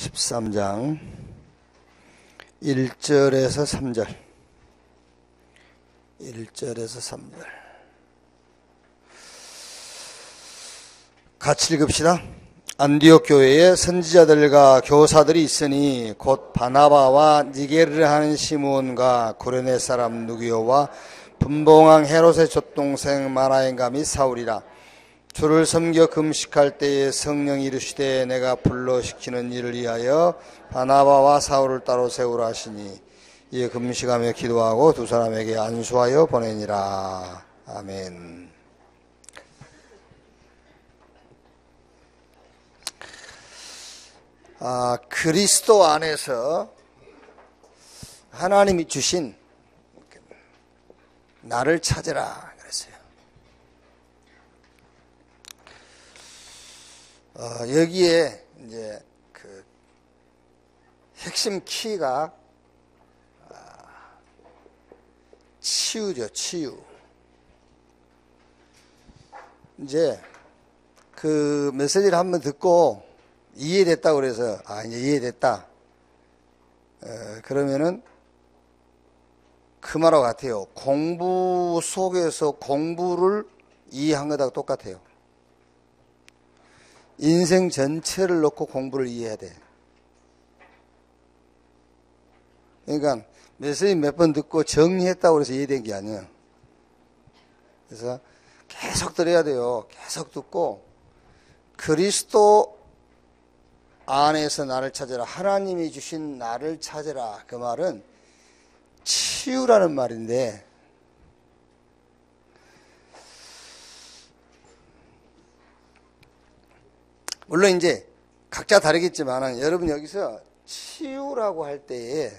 13장 1절에서 3절 1절에서 3절 같이 읽읍시다. 안디옥 교회에 선지자들과 교사들이 있으니 곧 바나바와 니게르를 하는 시므온과 구레네 사람 누기오와 분봉왕 헤롯의 젖동생 마나엔가 및 사울이라. 주를 섬겨 금식할 때에 성령이 이르시되 내가 불러 시키는 일을 위하여 바나바와 사울을 따로 세우라 하시니 이에 금식하며 기도하고 두 사람에게 안수하여 보내니라. 아멘. 그리스도 안에서 하나님이 주신 나를 찾으라 그랬어요. 여기에 이제 그 핵심 키가 치유죠, 치유. 이제 그 메시지를 한번 듣고 이해됐다고 그래서 이제 이해됐다. 그러면은 그 말하고 같아요. 공부 속에서 공부를 이해한 것하고 똑같아요. 인생 전체를 놓고 공부를 이해해야 돼. 그러니까 메시지 몇 번 듣고 정리했다고 해서 이해된 게 아니에요. 그래서 계속 들어야 돼요. 계속 듣고 그리스도 안에서 나를 찾으라. 하나님이 주신 나를 찾으라. 그 말은 치유라는 말인데 물론 이제 각자 다르겠지만 여러분 여기서 치유라고 할 때에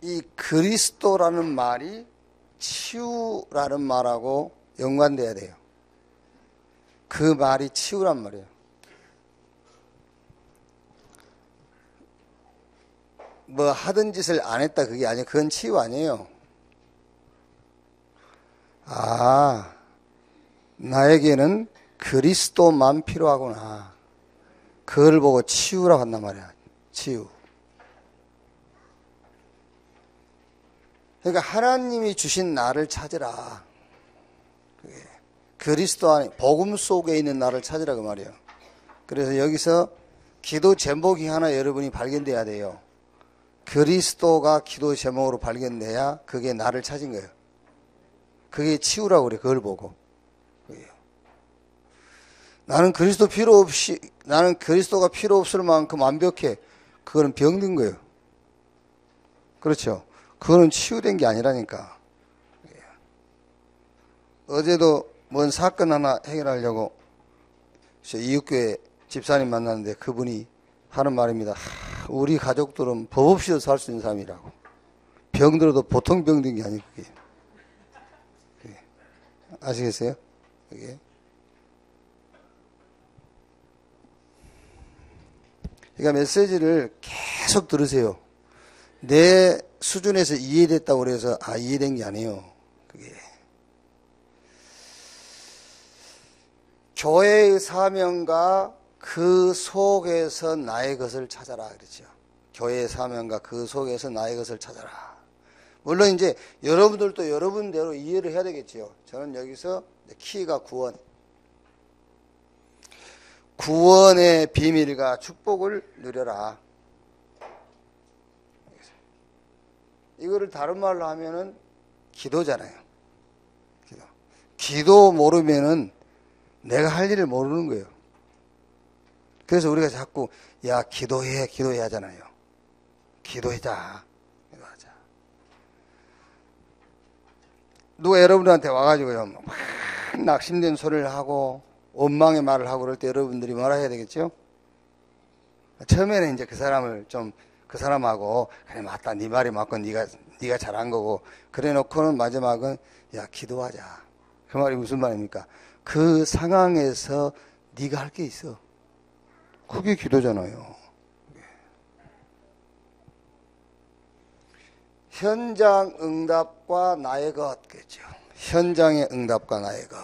이 그리스도라는 말이 치유라는 말하고 연관돼야 돼요. 그 말이 치유란 말이에요. 뭐 하던 짓을 안 했다 그게 아니에요. 그건 치유 아니에요. 나에게는 그리스도만 필요하구나. 그걸 보고 치유라고 한단 말이야. 치유. 그러니까 하나님이 주신 나를 찾으라. 그리스도 안에 복음 속에 있는 나를 찾으라 그 말이에요. 그래서 여기서 기도 제목이 하나 여러분이 발견돼야 돼요. 그리스도가 기도 제목으로 발견돼야 그게 나를 찾은 거예요. 그게 치유라고 그래. 그걸 보고. 나는 나는 그리스도가 필요 없을 만큼 완벽해. 그거는 병든 거예요. 그렇죠. 그거는 치유된 게 아니라니까. 어제도 뭔 사건 하나 해결하려고 이웃교회 집사님 만났는데 그분이 하는 말입니다. 우리 가족들은 법 없이도 살 수 있는 사람이라고. 병들어도 보통 병든 게 아니고 그게. 아시겠어요? 그게. 그러니까 메시지를 계속 들으세요. 내 수준에서 이해됐다고 그래서 이해된 게 아니에요. 그게. 교회의 사명과 그 속에서 나의 것을 찾아라 그랬죠. 교회의 사명과 그 속에서 나의 것을 찾아라. 물론 이제 여러분들도 여러분대로 이해를 해야 되겠죠. 저는 여기서 키가 구원. 구원의 비밀과 축복을 누려라. 이거를 다른 말로 하면은 기도잖아요. 기도 모르면은 내가 할 일을 모르는 거예요. 그래서 우리가 자꾸 기도해 하잖아요. 기도하자. 기도하자. 누가 여러분들한테 와가지고요 막 낙심된 소리를 하고 원망의 말을 하고 그럴 때 여러분들이 뭐라 해야 되겠죠? 처음에는 이제 그 사람하고 그래 맞다 네 말이 맞고 네가 잘한 거고 그래 놓고는 마지막은 기도하자. 그 말이 무슨 말입니까? 그 상황에서 네가 할 게 있어. 그게 기도잖아요. 현장 응답과 나의 것겠죠. 현장의 응답과 나의 것.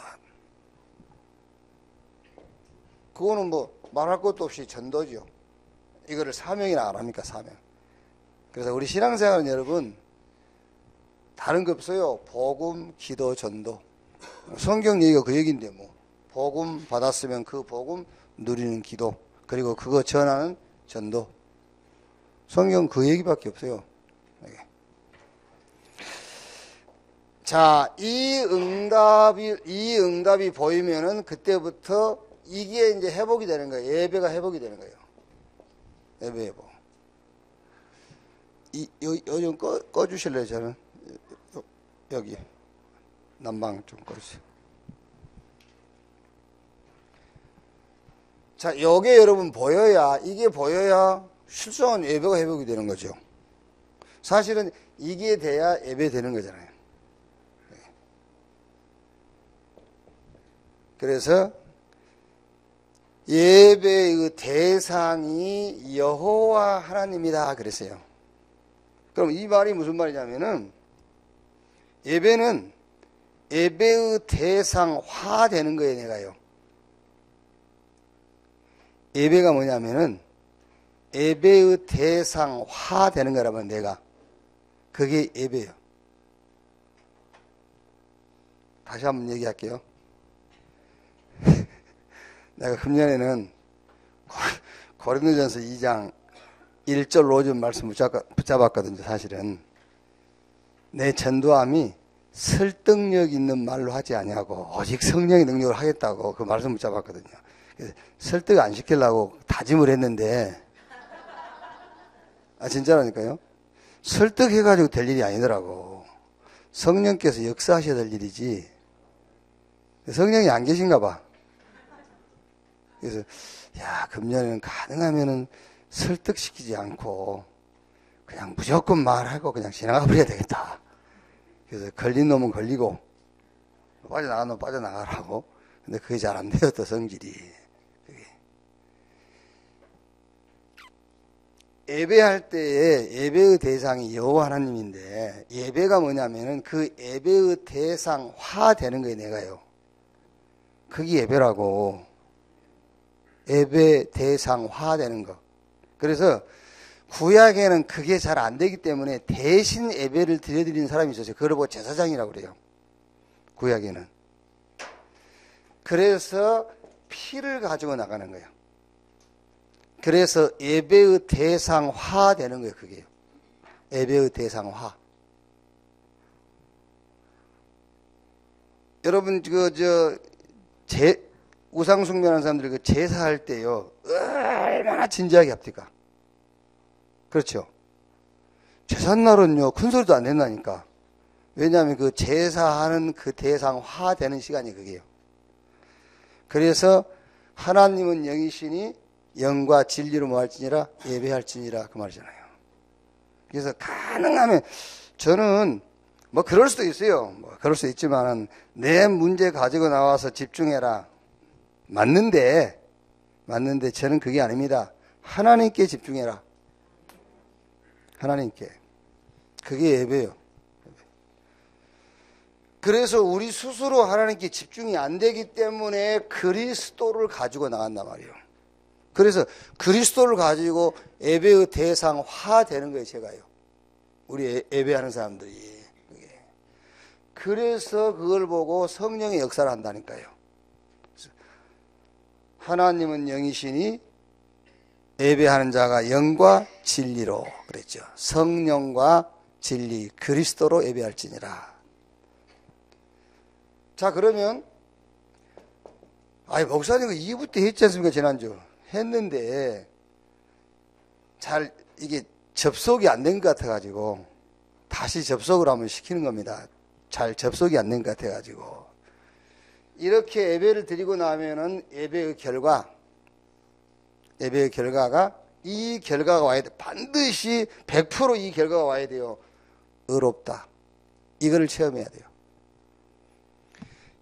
그거는 뭐 말할 것도 없이 전도죠. 이거를 사명이라 안 합니까? 사명. 그래서 우리 신앙생활은 여러분 다른 거 없어요. 복음, 기도, 전도. 성경 얘기가 그 얘기인데 뭐 복음 받았으면 그 복음 누리는 기도, 그리고 그거 전하는 전도. 성경 그 얘기밖에 없어요. 자, 이 응답이 보이면은 그때부터 이게 이제 회복이 되는 거예요. 예배가 회복이 되는 거예요. 예배 회복. 요즘 꺼주실래요, 저는? 여기. 난방 좀 꺼주세요. 자, 요게 여러분 이게 보여야 실성한 예배가 회복이 되는 거죠. 사실은 이게 돼야 예배 되는 거잖아요. 그래서 예배의 대상이 여호와 하나님이다 그랬어요. 그럼 이 말이 무슨 말이냐면은 예배는 예배의 대상화 되는 거예요, 내가요. 예배가 뭐냐면은 예배의 대상화 되는 거라면 내가. 그게 예배예요. 다시 한번 얘기할게요. 내가 금년에는 고린도전서 2장 1절 5절 말씀 붙잡았거든요. 사실은 내 전도함이 설득력 있는 말로 하지 아니하고 오직 성령의 능력을 하겠다고 그 말씀 붙잡았거든요. 그래서 설득 안 시키려고 다짐을 했는데 진짜라니까요. 설득해가지고 될 일이 아니더라고. 성령께서 역사하셔야 될 일이지. 성령이 안 계신가 봐. 그래서 금년에는 가능하면은 설득시키지 않고 그냥 무조건 말하고 그냥 지나가 버려야 되겠다. 그래서 걸린 놈은 걸리고 빠져나간 놈은 빠져나가라고. 근데 그게 잘 안 돼요, 또 성질이. 그게. 예배할 때에 예배의 대상이 여호와 하나님인데 예배가 뭐냐면은 그 예배의 대상화 되는 거예요, 내가요. 그게 예배라고. 예배 대상화 되는 거. 그래서 구약에는 그게 잘 안 되기 때문에 대신 예배를 드려드리는 사람이 있었어요. 그걸 보고 제사장이라고 그래요. 구약에는. 그래서 피를 가지고 나가는 거예요. 그래서 예배의 대상화 되는 거예요. 그게요. 예배의 대상화. 여러분 우상 숭배하는 사람들이 제사할 때요, 얼마나 진지하게 합니까? 그렇죠? 제삿날은요, 큰 소리도 안 낸다니까. 왜냐하면 그 제사하는 그 대상화 되는 시간이 그게요. 그래서 하나님은 영이시니 영과 진리로 뭐 할지니라? 예배할지니라. 그 말이잖아요. 그래서 가능하면 저는 뭐 그럴 수도 있어요. 그럴 수 있지만은 내 문제 가지고 나와서 집중해라. 맞는데 저는 그게 아닙니다. 하나님께 집중해라. 하나님께. 그게 예배예요. 그래서 우리 스스로 하나님께 집중이 안 되기 때문에 그리스도를 가지고 나간단 말이에요. 그래서 그리스도를 가지고 예배의 대상화 되는 거예요, 제가요. 우리 예배하는 사람들이. 그래서 그걸 보고 성령의 역사를 한다니까요. 하나님은 영이시니 예배하는 자가 영과 진리로 그랬죠. 성령과 진리, 그리스도로 예배할지니라. 자, 그러면 목사님 2부 때 했지 않습니까? 지난주 했는데 잘 이게 접속이 안 된 것 같아가지고 다시 접속을 한번 시키는 겁니다. 잘 접속이 안 된 것 같아가지고. 이렇게 예배를 드리고 나면은 예배의 결과가 이 결과가 와야 돼. 반드시 100% 이 결과가 와야 돼요. 의롭다. 이거를 체험해야 돼요.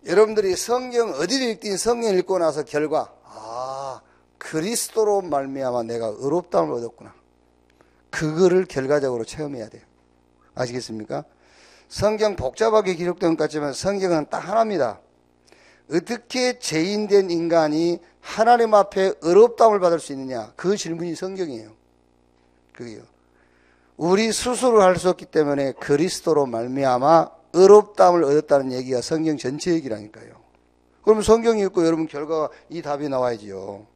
여러분들이 성경 어디를 읽든 성경 읽고 나서 결과 그리스도로 말미암아 내가 의롭다움을 얻었구나. 그거를 결과적으로 체험해야 돼요. 아시겠습니까? 성경 복잡하게 기록된 것 같지만 성경은 딱 하나입니다. 어떻게 죄인된 인간이 하나님 앞에 의롭다함을 받을 수 있느냐? 그 질문이 성경이에요. 그게요. 우리 스스로 할 수 없기 때문에 그리스도로 말미암아 의롭다함을 얻었다는 얘기가 성경 전체 얘기라니까요. 그러면 성경이 있고 여러분 결과가 이 답이 나와야지요.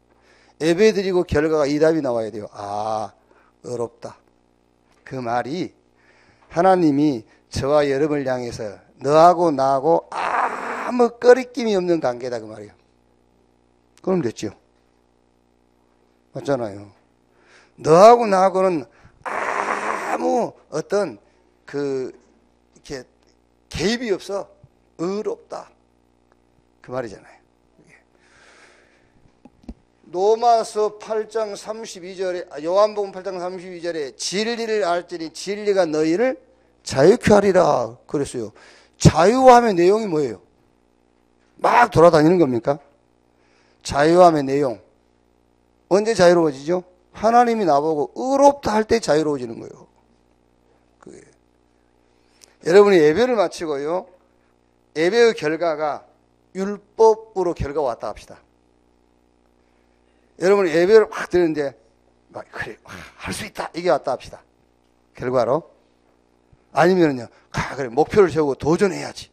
예배드리고 결과가 이 답이 나와야 돼요. 아, 의롭다. 그 말이 하나님이 저와 여러분을 향해서 너하고 나하고 아무 꺼리낌이 없는 관계다 그 말이에요. 그럼 됐죠. 맞잖아요. 너하고 나하고는 아무 어떤 이렇게 개입이 없어. 의롭다. 그 말이잖아요. 로마서 8장 32절에, 요한복음 8장 32절에 진리를 알지니 진리가 너희를 자유케 하리라 그랬어요. 자유함의 내용이 뭐예요? 막 돌아다니는 겁니까? 자유함의 내용. 언제 자유로워지죠? 하나님이 나보고 의롭다 할 때 자유로워지는 거예요. 그게. 여러분이 예배를 마치고요. 예배의 결과가 율법으로 결과가 왔다 합시다. 여러분이 예배를 막 드리는데 막 그래 할 수 있다 이게 왔다 합시다. 결과로. 아니면은요. 그래 목표를 세우고 도전해야지.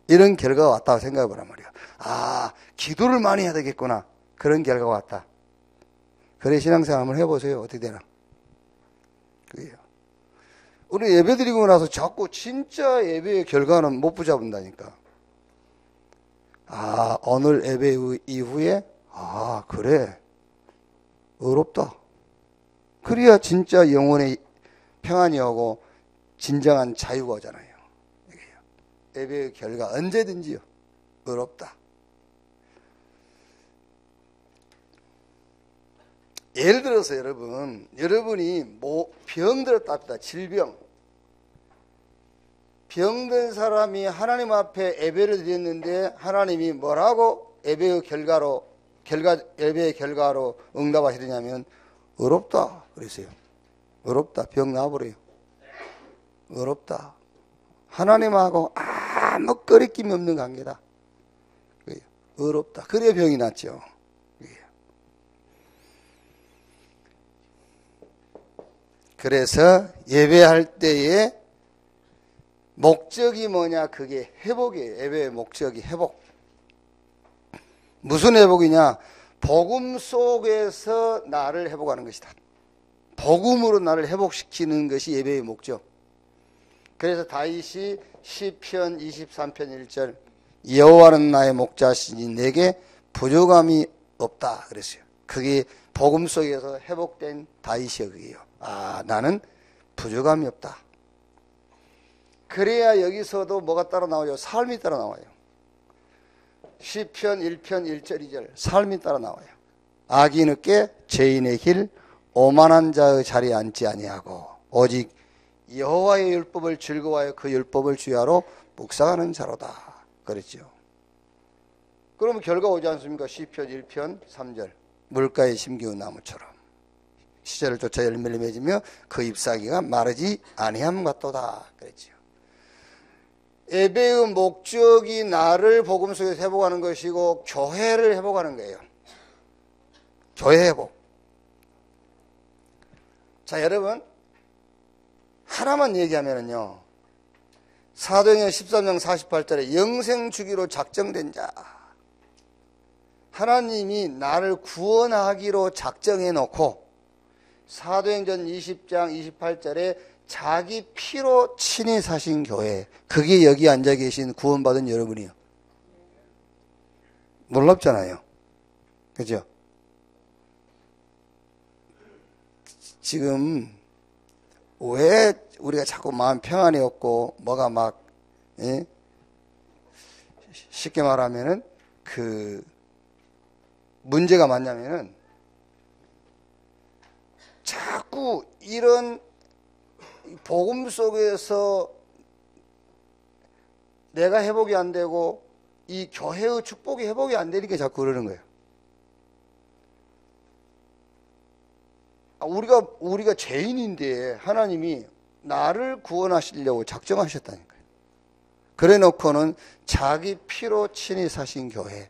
이런 결과가 왔다고 생각해 보란 말이야. 아, 기도를 많이 해야 되겠구나. 그런 결과가 왔다. 그래 신앙생활 한번 해보세요. 어떻게 되나. 그게요. 우리 예배 드리고 나서 자꾸 진짜 예배의 결과는 못 붙잡는다니까. 아, 오늘 예배 이후에 아, 그래. 의롭다. 그래야 진짜 영혼의 평안이 오고 진정한 자유가 오잖아요. 예배의 결과 언제든지요. 의롭다. 예를 들어서 여러분이 병들었다 합니다. 질병. 병든 사람이 하나님 앞에 예배를 드렸는데 하나님이 뭐라고 예배의 결과로 응답하시느냐면 의롭다 그랬어요. 의롭다. 병 나와버려요. 의롭다. 하나님하고 아무 거리낌이 없는 관계다. 의롭다. 그래야 병이 낫죠. 그래서 예배할 때에 목적이 뭐냐? 그게 회복이에요. 예배의 목적이 회복. 무슨 회복이냐? 복음 속에서 나를 회복하는 것이다. 복음으로 나를 회복시키는 것이 예배의 목적. 그래서 다윗이 시편 23편 1절 여호와는 나의 목자시니 내게 부족함이 없다 그랬어요. 그게 복음 속에서 회복된 다윗이요. 그게요. 아, 나는 부족함이 없다. 그래야 여기서도 뭐가 따라 나와요? 삶이 따라 나와요. 시편 1편 1절 2절 삶이 따라 나와요. 악인에게 죄인의 길 오만한 자의 자리에 앉지 아니하고 오직 여호와의 율법을 즐거워하여 그 율법을 주야로 묵상하는 자로다 그랬죠. 그러면 결과 오지 않습니까? 시편 1편 3절 물가에 심기운 나무처럼 시절을 쫓아 열매를 맺으며 그 잎사귀가 마르지 아니함 같도다 그랬죠. 예배의 목적이 나를 복음 속에서 회복하는 것이고 교회를 회복하는 거예요. 교회 회복. 자, 여러분 하나만 얘기하면은요. 사도행전 13장 48절에 영생 주기로 작정된 자. 하나님이 나를 구원하기로 작정해 놓고 사도행전 20장 28절에 자기 피로 친히 사신 교회. 그게 여기 앉아 계신 구원받은 여러분이요. 놀랍잖아요. 그죠? 지금 왜 우리가 자꾸 마음 평안이 없고 뭐가 막 쉽게 말하면은 그 문제가 많냐면은 자꾸 이런 복음 속에서 내가 회복이 안 되고 이 교회의 축복이 회복이 안 되니까 자꾸 그러는 거예요. 우리가 죄인인데 하나님이 나를 구원하시려고 작정하셨다니까요. 그래 놓고는 자기 피로 친히 사신 교회.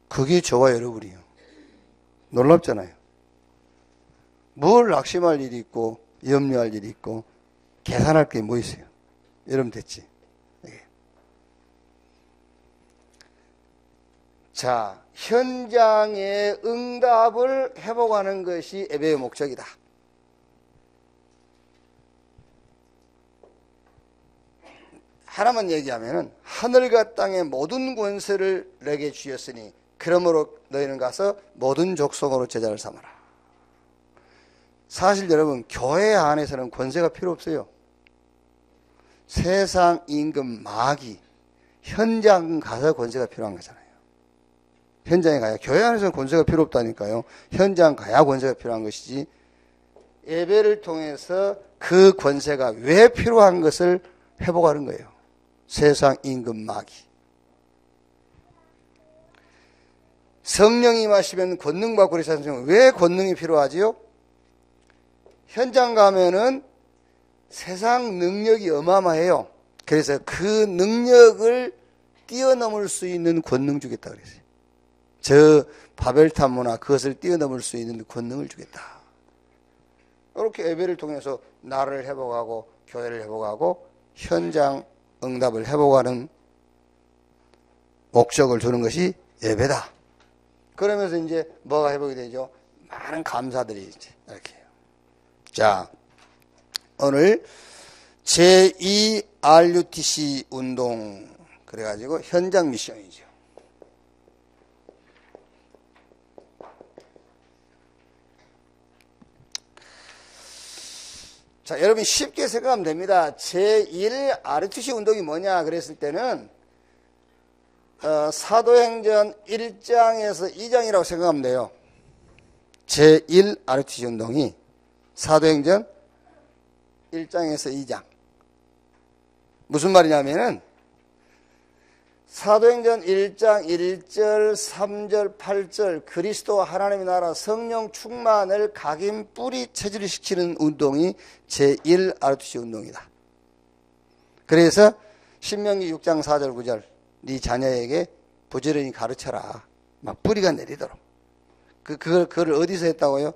그게 저와 여러분이요. 놀랍잖아요. 뭘 낙심할 일이 있고 염려할 일이 있고 계산할 게 뭐 있어요. 여러분 됐지? 네. 자, 현장의 응답을 회복하는 것이 예배의 목적이다. 하나만 얘기하면은 하늘과 땅의 모든 권세를 내게 주셨으니 그러므로 너희는 가서 모든 족속으로 제자를 삼아라. 사실 여러분 교회 안에서는 권세가 필요 없어요. 세상 임금 마귀 현장 가서 권세가 필요한 거잖아요. 현장에 가야, 교회 안에서는 권세가 필요 없다니까요. 현장 가야 권세가 필요한 것이지, 예배를 통해서 그 권세가 왜 필요한 것을 회복하는 거예요. 세상 임금 마귀. 성령이 임하시면 권능 받고 그러셨는데 왜 권능이 필요하지요? 현장 가면은 세상 능력이 어마어마해요. 그래서 그 능력을 뛰어넘을 수 있는 권능 주겠다 그랬어요. 저 바벨탑문화 그것을 뛰어넘을 수 있는 권능을 주겠다. 이렇게 예배를 통해서 나를 회복하고 교회를 회복하고 현장 응답을 회복하는 목적을 두는 것이 예배다. 그러면서 이제 뭐가 회복이 되죠? 많은 감사들이 이제 이렇게 해요. 자, 오늘 제2 RUTC 운동 그래가지고 현장 미션이죠. 자, 여러분 쉽게 생각하면 됩니다. 제1 RUTC 운동이 뭐냐 그랬을 때는 사도행전 1장에서 2장이라고 생각하면 돼요. 제1 RUTC 운동이 사도행전 1장에서 2장. 무슨 말이냐면은 사도행전 1장 1절, 3절, 8절 그리스도 하나님의 나라 성령 충만을 각인 뿌리 체질시키는 운동이 제1 RUTC 운동이다. 그래서 신명기 6장 4절 9절 네 자녀에게 부지런히 가르쳐라. 막 뿌리가 내리도록. 그걸 어디서 했다고요?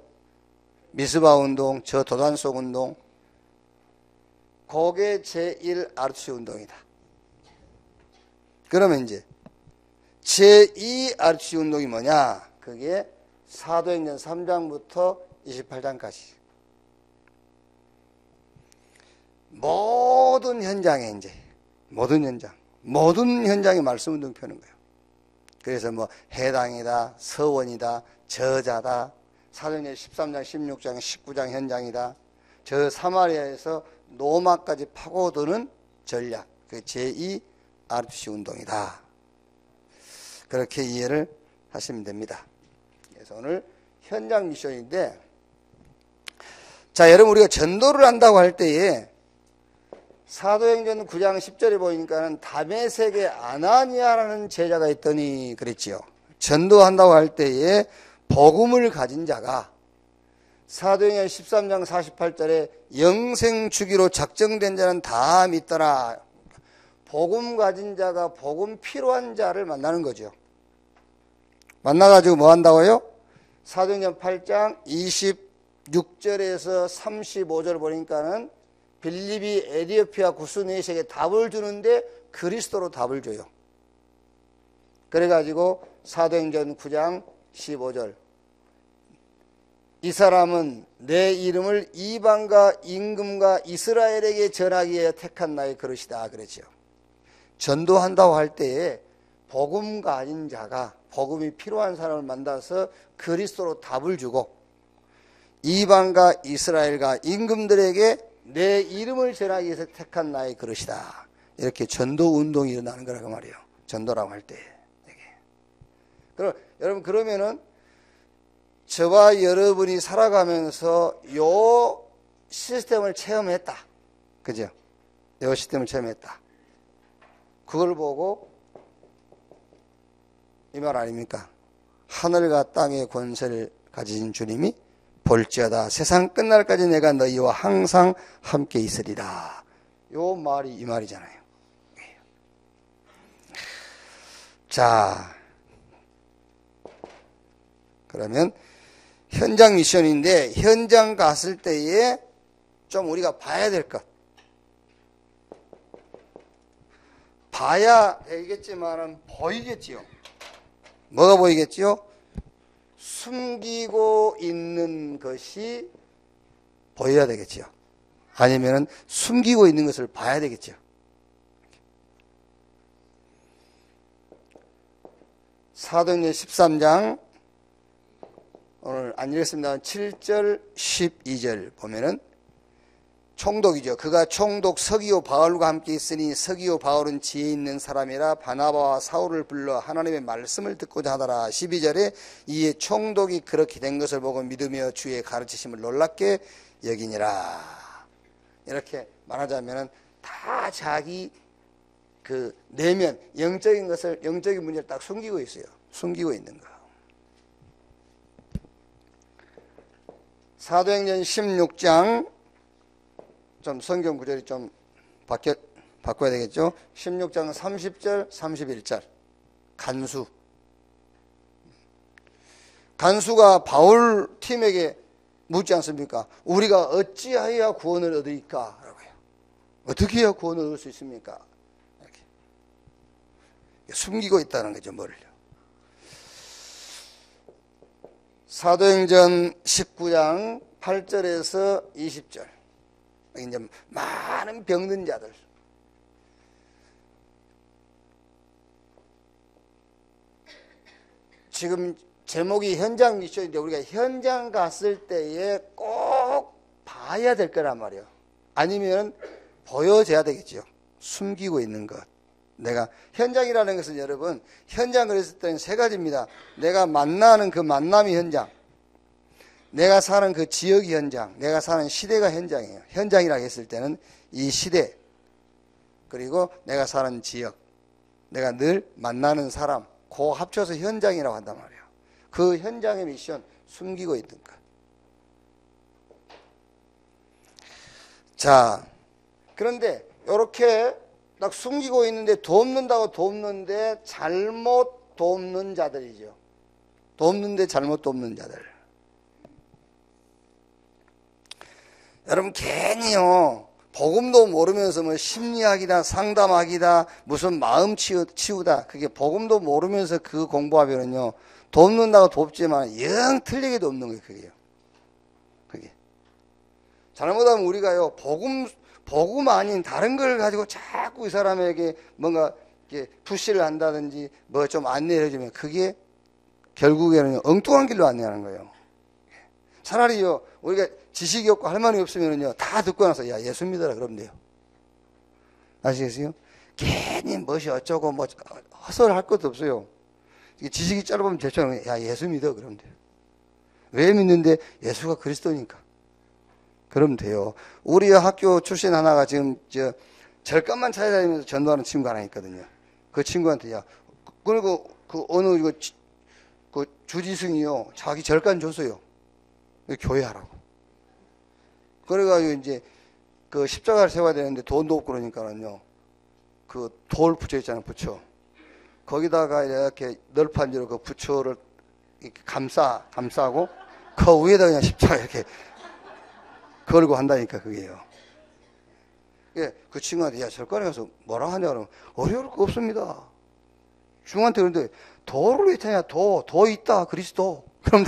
미스바 운동, 저 도단속 운동. 그게 제1 RUTC 운동이다. 그러면 이제 제2 RUTC 운동이 뭐냐? 그게 사도행전 3장부터 28장까지. 모든 현장에 이제 모든 현장에 말씀 운동 펴는 거예요. 그래서 뭐 해당이다, 서원이다, 저자다, 사도행전 13장, 16장, 19장 현장이다. 저 사마리아에서 로마까지 파고드는 전략. 그 제2 RUTC 운동이다. 그렇게 이해를 하시면 됩니다. 그래서 오늘 현장 미션인데, 자, 여러분 우리가 전도를 한다고 할 때에 사도행전 9장 10절에 보니까는 다메섹에 아나니아라는 제자가 있더니 그랬지요. 전도한다고 할 때에 복음을 가진 자가 사도행전 13장 48절에 영생 주기로 작정된 자는 다 믿더라. 복음 가진 자가 복음 필요한 자를 만나는 거죠. 만나가지고 뭐 한다고요? 사도행전 8장 26절에서 35절 보니까는 빌립이 에디오피아 구스네시에게 답을 주는데 그리스도로 답을 줘요. 그래가지고 사도행전 9장 15절 이 사람은 내 이름을 이방과 임금과 이스라엘에게 전하기 위해 택한 나의 그릇이다 그랬죠. 전도한다고 할 때에 복음 가진 자가 복음이 필요한 사람을 만나서 그리스도로 답을 주고 이방과 이스라엘과 임금들에게 내 이름을 전하기 위해서 택한 나의 그릇이다. 이렇게 전도 운동이 일어나는 거라고 말이에요. 전도라고 할 때. 그럼 여러분 그러면은 저와 여러분이 살아가면서 요 시스템을 체험했다. 그죠? 요 시스템을 체험했다. 그걸 보고 이 말 아닙니까? 하늘과 땅의 권세를 가진 주님이 볼지어다 세상 끝날까지 내가 너희와 항상 함께 있으리라. 요 말이 이 말이잖아요. 자, 그러면 현장 미션인데 현장 갔을 때에 좀 우리가 봐야 될 것. 봐야 되겠지만은 보이겠지요. 뭐가 보이겠지요? 숨기고 있는 것이 보여야 되겠지요. 아니면은 숨기고 있는 것을 봐야 되겠죠. 사도행전 13장 오늘 안 읽었습니다. 7절 12절 보면은 총독이죠. 그가 총독 서기오 바울과 함께 있으니 서기오 바울은 지혜 있는 사람이라 바나바와 사울을 불러 하나님의 말씀을 듣고자 하더라. 12절에 이에 총독이 그렇게 된 것을 보고 믿으며 주의 가르치심을 놀랍게 여기니라. 이렇게 말하자면은 다 자기 그 내면 영적인 것을 영적인 문제를 딱 숨기고 있어요. 숨기고 있는 거. 사도행전 16장 좀 성경 구절이 좀 바꿔야 되겠죠. 16장 30절 31절 간수가 바울 팀에게 묻지 않습니까? 우리가 어찌하여야 구원을 얻으리까? 라고요. 어떻게 해야 구원을 얻을 수 있습니까? 이렇게. 숨기고 있다는 거죠. 뭐를요. 사도행전 19장 8절에서 20절. 이제 많은 병든 자들. 지금 제목이 현장 미션인데 우리가 현장 갔을 때에 꼭 봐야 될 거란 말이에요. 아니면 보여줘야 되겠죠. 숨기고 있는 것. 내가 현장이라는 것은 여러분 현장 그랬을 때는 세 가지입니다. 내가 만나는 그 만남이 현장, 내가 사는 그 지역이 현장, 내가 사는 시대가 현장이에요. 현장이라고 했을 때는 이 시대, 그리고 내가 사는 지역, 내가 늘 만나는 사람, 그 합쳐서 현장이라고 한단 말이에요. 그 현장의 미션, 숨기고 있는 것. 자, 그런데 이렇게 딱 숨기고 있는데 돕는다고 돕는데 잘못 돕는 자들이죠. 돕는데 잘못 돕는 자들. 여러분 괜히요 복음도 모르면서 뭐 심리학이다 상담학이다 무슨 마음 치유다 그게 복음도 모르면서 그 공부하면은요 돕는다고 돕지만 영 틀리게 돕는 거예요. 그게 잘못하면 우리가요 복음 아닌 다른 걸 가지고 자꾸 이 사람에게 뭔가 이렇게 푸시를 한다든지 뭐 좀 안내를 해주면 그게 결국에는 엉뚱한 길로 안내하는 거예요. 차라리요 우리가 지식이 없고 할 말이 없으면은요 다 듣고 나서 야 예수 믿어라 그러면 돼요. 아시겠어요? 괜히 무엇이 어쩌고 뭐 헛소리 할 것도 없어요. 지식이 짧으면 대충 야 예수 믿어 그러면 돼요. 왜 믿는데? 예수가 그리스도니까. 그러면 돼요. 우리 학교 출신 하나가 지금 절감만 찾아다니면서 전도하는 친구가 하나 있거든요. 그 친구한테 야 그리고 그 어느 그 주지승이요 자기 절감 줬어요. 교회 하라고. 그래가지고 이제 그 십자가를 세워야 되는데 돈도 없고 그러니까는요. 그 돌 부처 있잖아요, 부처. 거기다가 이렇게 널판지로 그 부처를 이렇게 감싸고 그 위에다 그냥 십자가 이렇게 걸고 한다니까 그게요. 예, 그 친구한테 야 절간에 가서 뭐라 하냐 그러면 어려울 거 없습니다. 중한테 그런데 도를 왜 타냐 도 있다 그리스도. 그럼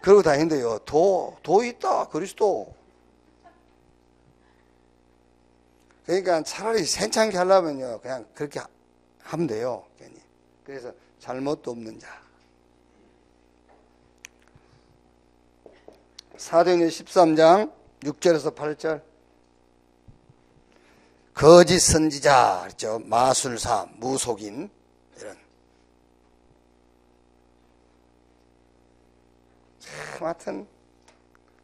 그러고 다니는데요. 도 있다 그리스도. 그러니까 차라리 괜찮게 하려면요 그냥 그렇게 하면 돼요. 괜히. 그래서 잘못도 없는 자. 사도행전 13장 6절에서 8절 거짓 선지자 그렇죠. 마술사 무속인 이런 하여튼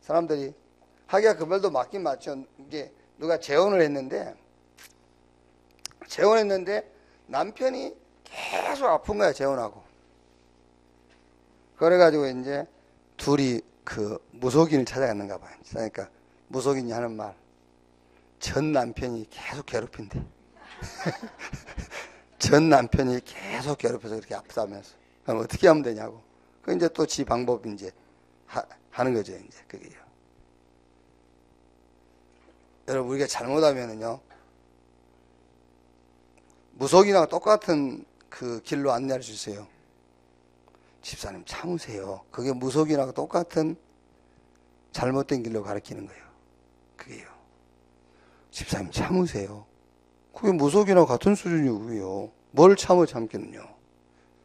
사람들이 하기가 그 말도 맞긴 맞죠. 이게 누가 재혼했는데 남편이 계속 아픈 거야 재혼하고. 그래가지고 이제 둘이 그 무속인을 찾아갔는가 봐요. 그러니까 무속인이 하는 말 전 남편이 계속 괴롭힌대. 전 남편이 계속 괴롭혀서 그렇게 아프다면서. 그럼 어떻게 하면 되냐고. 그 이제 또 지 방법 이제 하는 거죠, 이제. 그게요. 여러분, 우리가 잘못하면은요, 무속이랑 똑같은 그 길로 안내할 수 있어요. 집사님 참으세요. 그게 무속이랑 똑같은 잘못된 길로 가르치는 거예요. 그게요. 집사님 참으세요. 그게 무속이랑 같은 수준이고요. 뭘 참겠는요.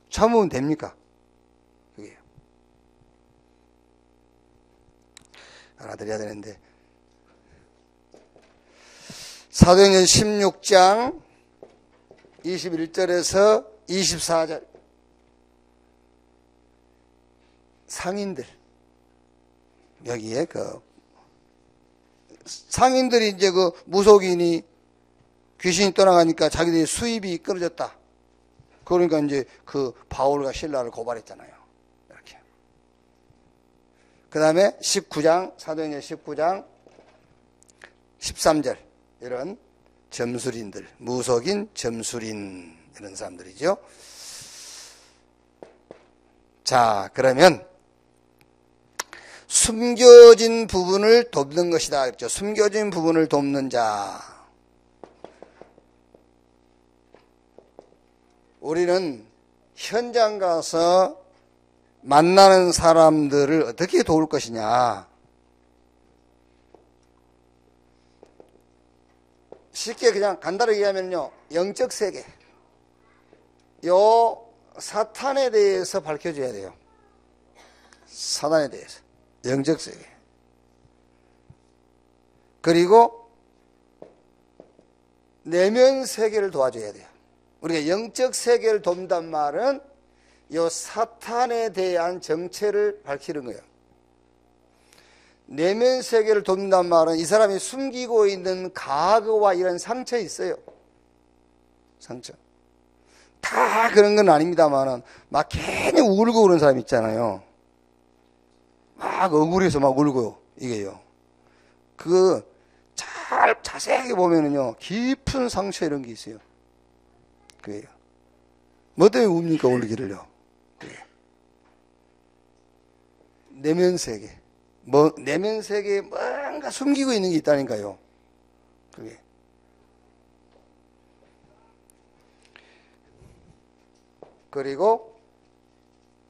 참으면 됩니까? 그게요. 알아들어야 되는데. 사도행전 16장 21절에서 24절. 상인들. 여기에 상인들이 이제 무속인이 귀신이 떠나가니까 자기들이 수입이 끊어졌다. 그러니까 이제 바울과 실라를 고발했잖아요. 이렇게. 그 다음에 19장, 사도행전 19장 13절. 이런 점술인들, 무속인, 점술인, 이런 사람들이죠. 자, 그러면 숨겨진 부분을 돕는 것이다. 그렇죠. 숨겨진 부분을 돕는 자. 우리는 현장 가서 만나는 사람들을 어떻게 도울 것이냐. 쉽게 그냥 간단하게 얘기하면요, 영적 세계, 요 사탄에 대해서 밝혀줘야 돼요. 사탄에 대해서, 영적 세계. 그리고 내면 세계를 도와줘야 돼요. 우리가 영적 세계를 돕는단 말은 요 사탄에 대한 정체를 밝히는 거예요. 내면 세계를 돕는단 말은 이 사람이 숨기고 있는 과거와 이런 상처 있어요. 상처. 다 그런 건 아닙니다만은 막 괜히 울고 그런 사람 있잖아요. 막 억울해서 막 울고요. 이게요. 자세하게 보면은요, 깊은 상처 이런 게 있어요. 그게요. 뭐 때문에 웁니까, 울기를요? 그게. 내면 세계. 내면 세계에 뭔가 숨기고 있는 게 있다니까요. 그게. 그리고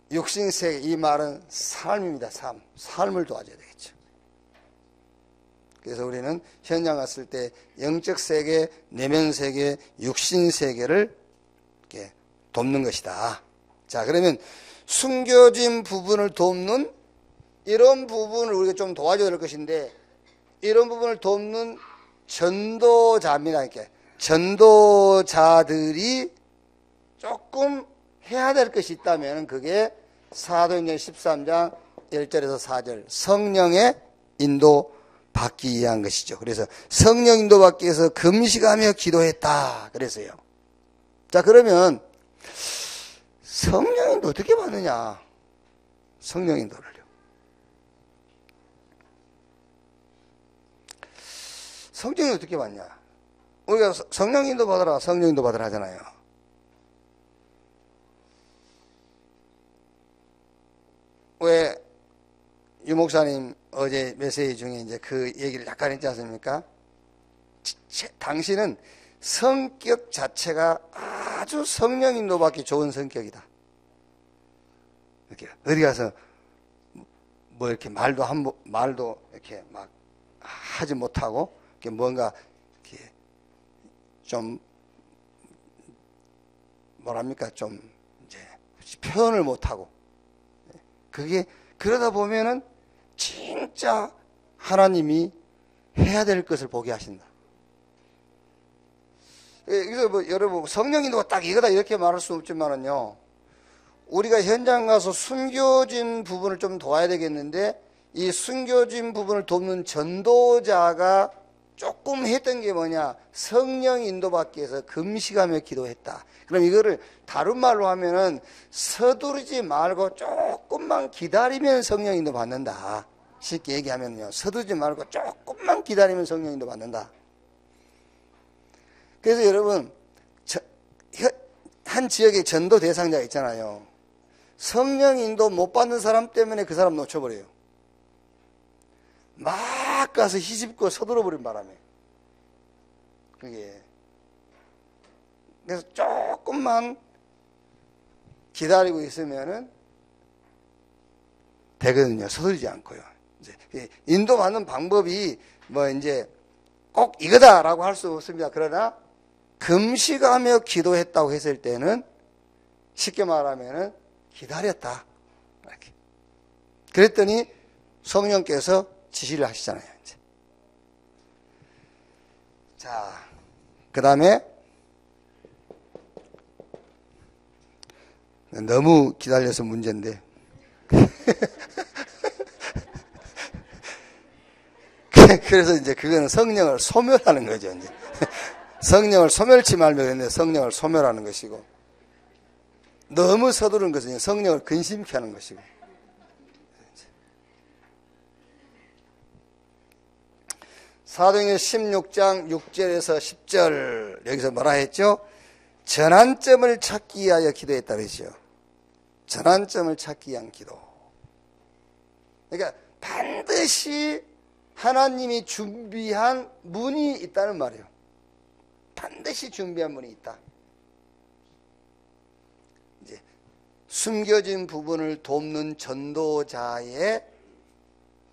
육신 세계, 이 말은 삶입니다. 삶을 도와줘야 되겠죠. 그래서 우리는 현장 갔을 때 영적 세계, 내면 세계, 육신 세계를 이렇게 돕는 것이다. 자, 그러면 숨겨진 부분을 돕는 이런 부분을 우리가 좀 도와줘야 될 것인데, 이런 부분을 돕는 전도자입니다. 이렇게 전도자들이 조금 해야 될 것이 있다면 그게 사도행전 13장 1절에서 4절 성령의 인도 받기 위한 것이죠. 그래서 성령 인도 받기 위해서 금식하며 기도했다 그래서요. 자, 그러면 성령 인도 어떻게 받느냐? 성령 인도를요. 성령이 어떻게 받냐? 우리가 성령 인도 받으라, 성령 인도 받으라 하잖아요. 왜 유목사님 어제 메시지 중에 이제 그 얘기를 약간 했지 않습니까? 당신은 성격 자체가 아주 성령 인도 받기 좋은 성격이다. 이렇게 어디 가서 뭐 이렇게 말도 이렇게 막 하지 못하고 뭔가 이렇게 좀 뭐랍니까, 좀 이제 표현을 못하고, 그게 그러다 보면은 진짜 하나님이 해야 될 것을 보게 하신다. 그래서 뭐 여러분 성령인도가 딱 이거다 이렇게 말할 수 없지만은요, 우리가 현장 가서 숨겨진 부분을 좀 도와야 되겠는데, 이 숨겨진 부분을 돕는 전도자가 조금 했던 게 뭐냐? 성령 인도받기 위해서 금식하며 기도했다. 그럼 이거를 다른 말로 하면은 서두르지 말고 조금만 기다리면 성령 인도 받는다. 쉽게 얘기하면요, 서두르지 말고 조금만 기다리면 성령 인도 받는다. 그래서 여러분, 한 지역에 전도 대상자가 있잖아요. 성령 인도 못 받는 사람 때문에 그 사람 놓쳐버려요. 막 가서 희집고 서둘러 버린 바람에. 그게. 그래서 조금만 기다리고 있으면은 되거든요. 서두르지 않고요. 이제 인도받는 방법이 뭐 이제 꼭 이거다라고 할 수 없습니다. 그러나 금식하며 기도했다고 했을 때는 쉽게 말하면은 기다렸다. 이렇게. 그랬더니 성령께서 지시를 하시잖아요. 이제. 자, 그 다음에 너무 기다려서 문제인데. 그래서 이제 그거는 성령을 소멸하는 거죠. 이제. 성령을 소멸치 말며 했는데 성령을 소멸하는 것이고, 너무 서두른 것은 성령을 근심케 하는 것이고. 사도행전 16장 6절에서 10절 여기서 뭐라 했죠? 전환점을 찾기 위하여 기도했다 그러죠. 전환점을 찾기 위한 기도. 그러니까 반드시 하나님이 준비한 문이 있다는 말이에요. 반드시 준비한 문이 있다. 이제 숨겨진 부분을 돕는 전도자의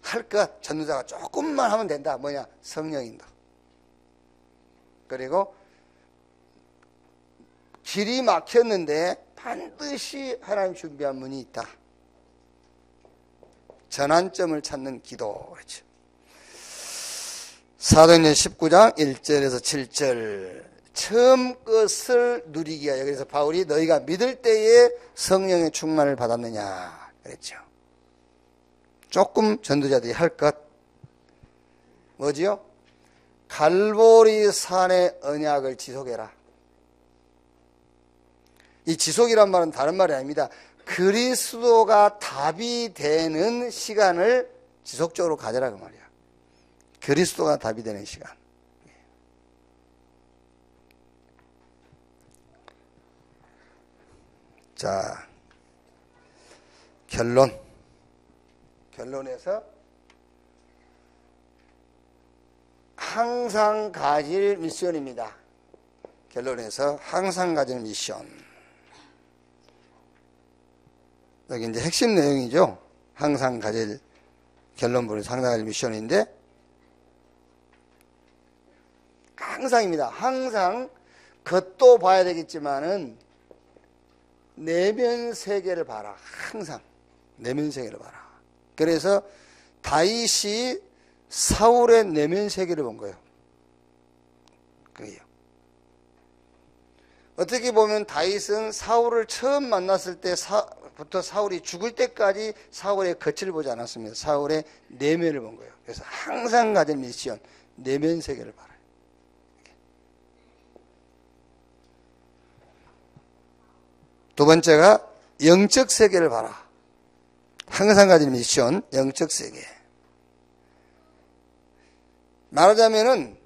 할 것, 전도자가 조금만 하면 된다. 뭐냐? 성령인도. 그리고 길이 막혔는데 반드시 하나님 준비한 문이 있다. 전환점을 찾는 기도. 그렇죠. 사도행전 19장 1절에서 7절. 처음 것을 누리기 위하여. 그래서 바울이 너희가 믿을 때에 성령의 충만을 받았느냐 그랬죠. 조금 전도자들이 할 것 뭐지요? 갈보리 산의 언약을 지속해라. 이 지속이란 말은 다른 말이 아닙니다. 그리스도가 답이 되는 시간을 지속적으로 가져라 그 말이야. 그리스도가 답이 되는 시간. 자, 결론에서 항상 가질 미션입니다. 결론에서 항상 가질 미션. 여기 이제 핵심 내용이죠. 항상 가질 결론부는 항상 가질 미션인데 항상입니다. 항상 겉도 봐야 되겠지만은 내면 세계를 봐라. 항상 내면 세계를 봐라. 그래서 다윗이 사울의 내면 세계를 본 거예요. 그게요. 어떻게 보면 다윗은 사울을 처음 만났을 때부터 사울이 죽을 때까지 사울의 겉을 보지 않았습니다. 사울의 내면을 본 거예요. 그래서 항상 가진 미션, 내면 세계를 봐라. 두 번째가 영적 세계를 봐라. 항상 가진 미션, 영적 세계. 말하자면은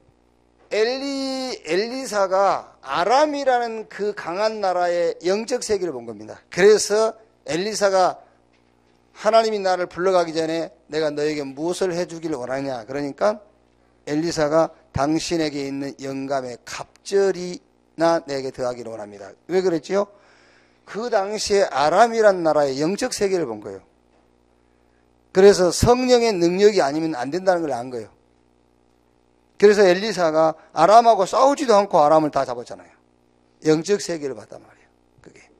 엘리사가 아람이라는 그 강한 나라의 영적 세계를 본 겁니다. 그래서 엘리사가 하나님이 나를 불러가기 전에 내가 너에게 무엇을 해주기를 원하냐. 그러니까 엘리사가 당신에게 있는 영감의 갑절이나 내게 더하기를 원합니다. 왜 그랬지요? 그 당시에 아람이란 나라의 영적 세계를 본 거예요. 그래서 성령의 능력이 아니면 안 된다는 걸 안 거예요. 그래서 엘리사가 아람하고 싸우지도 않고 아람을 다 잡았잖아요. 영적 세계를 봤단 말이에요. 그게.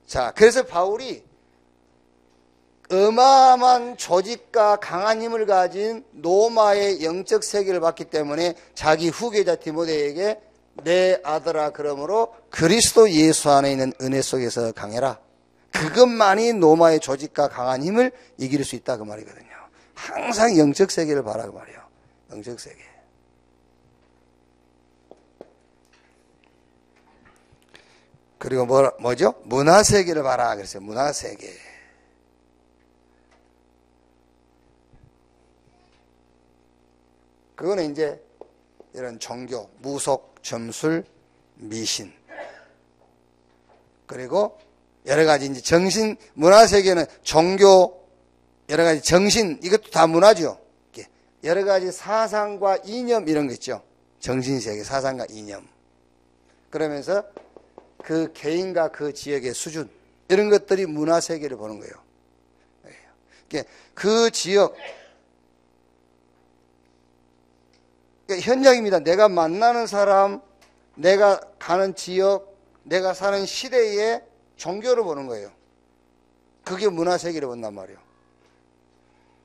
자, 그래서 바울이 어마어마한 조직과 강한 힘을 가진 로마의 영적 세계를 봤기 때문에 자기 후계자 디모데에게 내 아들아 그러므로 그리스도 예수 안에 있는 은혜 속에서 강해라. 그것만이 로마의 조직과 강한 힘을 이길 수 있다 그 말이거든요. 항상 영적 세계를 봐라 그 말이에요. 영적 세계. 그리고 뭐죠? 문화 세계를 봐라 그랬어요. 문화 세계. 그거는 이제 이런 종교, 무속, 점술, 미신, 그리고 여러 가지 이제 정신, 문화 세계는 종교, 여러 가지 정신, 이것도 다 문화죠. 여러 가지 사상과 이념 이런 거 있죠. 정신 세계, 사상과 이념. 그러면서 그 개인과 그 지역의 수준, 이런 것들이 문화 세계를 보는 거예요. 그 지역, 현장입니다. 내가 만나는 사람, 내가 가는 지역, 내가 사는 시대의 종교를 보는 거예요. 그게 문화 세계를 본단 말이에요.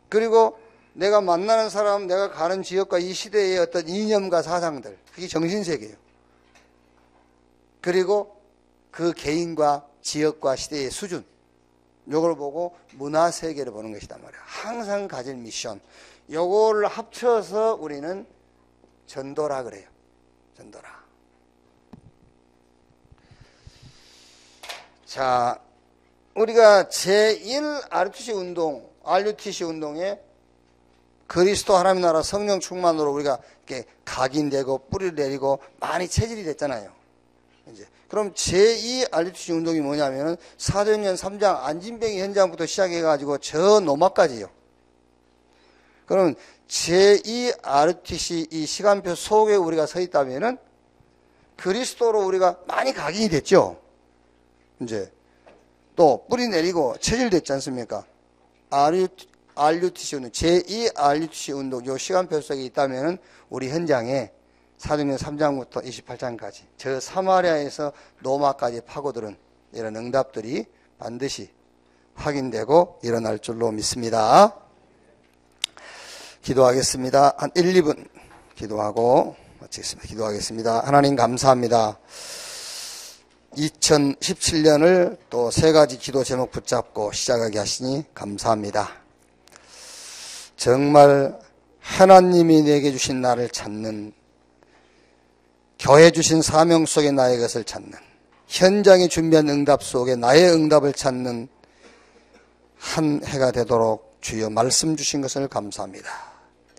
그리고 내가 만나는 사람, 내가 가는 지역과 이 시대의 어떤 이념과 사상들, 그게 정신 세계예요. 그리고 그 개인과 지역과 시대의 수준, 요걸 보고 문화 세계를 보는 것이단 말이에요. 항상 가질 미션, 요거를 합쳐서 우리는 전도라 그래요. 전도라. 자, 우리가 제1 RUTC 운동에 그리스도 하나님 나라 성령 충만으로 우리가 이렇게 각인되고 뿌리를 내리고 많이 체질이 됐잖아요. 이제 그럼 제2 RUTC 운동이 뭐냐면은 사도행전 3장 안진뱅이 현장부터 시작해가지고 저 노마까지요. 그럼 제2 RUTC 이 시간표 속에 우리가 서 있다면은 그리스도로 우리가 많이 각인이 됐죠. 이제 또 뿌리 내리고 체질됐지 않습니까? RUTC 운동, 제2 RUTC 운동, 요 시간표 속에 있다면은 우리 현장에 사도행전 3장부터 28장까지 저 사마리아에서 노마까지 파고들은 이런 응답들이 반드시 확인되고 일어날 줄로 믿습니다. 기도하겠습니다. 한 1, 2분 기도하고 마치겠습니다. 기도하겠습니다. 하나님 감사합니다. 2017년을 또 세 가지 기도 제목 붙잡고 시작하게 하시니 감사합니다. 정말 하나님이 내게 주신 나를 찾는, 교회 주신 사명 속에 나의 것을 찾는, 현장에 준비한 응답 속에 나의 응답을 찾는 한 해가 되도록 주여 말씀 주신 것을 감사합니다.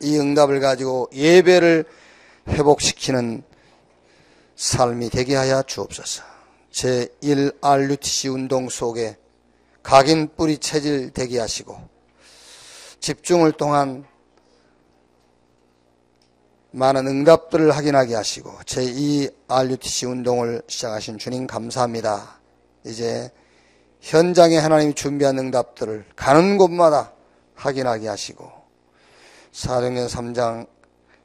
이 응답을 가지고 예배를 회복시키는 삶이 되게 하여 주옵소서. 제1 RUTC 운동 속에 각인 뿌리 체질 되게 하시고 집중을 통한 많은 응답들을 확인하게 하시고 제2 RUTC 운동을 시작하신 주님 감사합니다. 이제 현장에 하나님이 준비한 응답들을 가는 곳마다 확인하게 하시고 사도행전 3장에서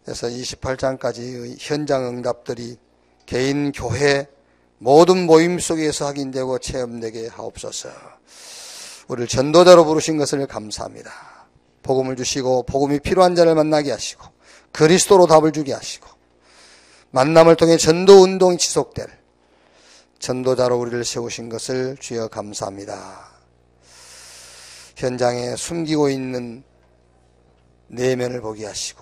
28장까지의 현장 응답들이 개인, 교회, 모든 모임 속에서 확인되고 체험되게 하옵소서. 우리를 전도자로 부르신 것을 감사합니다. 복음을 주시고 복음이 필요한 자를 만나게 하시고 그리스도로 답을 주게 하시고 만남을 통해 전도운동이 지속될 전도자로 우리를 세우신 것을 주여 감사합니다. 현장에 숨기고 있는 내면을 보게 하시고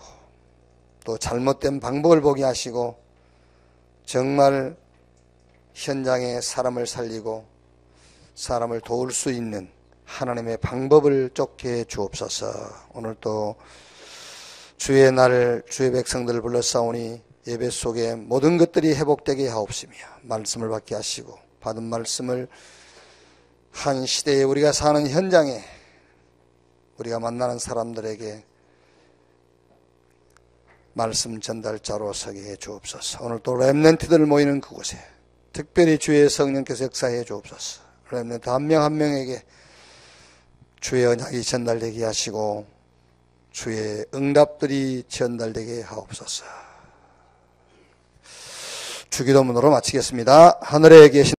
또 잘못된 방법을 보게 하시고 정말 현장에 사람을 살리고 사람을 도울 수 있는 하나님의 방법을 쫓게 해 주옵소서. 오늘 또 주의 날을 주의 백성들을 불러싸오니 예배 속에 모든 것들이 회복되게 하옵시며 말씀을 받게 하시고 받은 말씀을 한 시대에 우리가 사는 현장에 우리가 만나는 사람들에게 말씀 전달자로 서게 해 주옵소서. 오늘 또 렘넌트들 모이는 그곳에 특별히 주의 성령께서 역사해 주옵소서. 렘넌트 한 명 한 명에게 주의 언약이 전달되게 하시고 주의 응답들이 전달되게 하옵소서. 주기도문으로 마치겠습니다. 하늘에 계신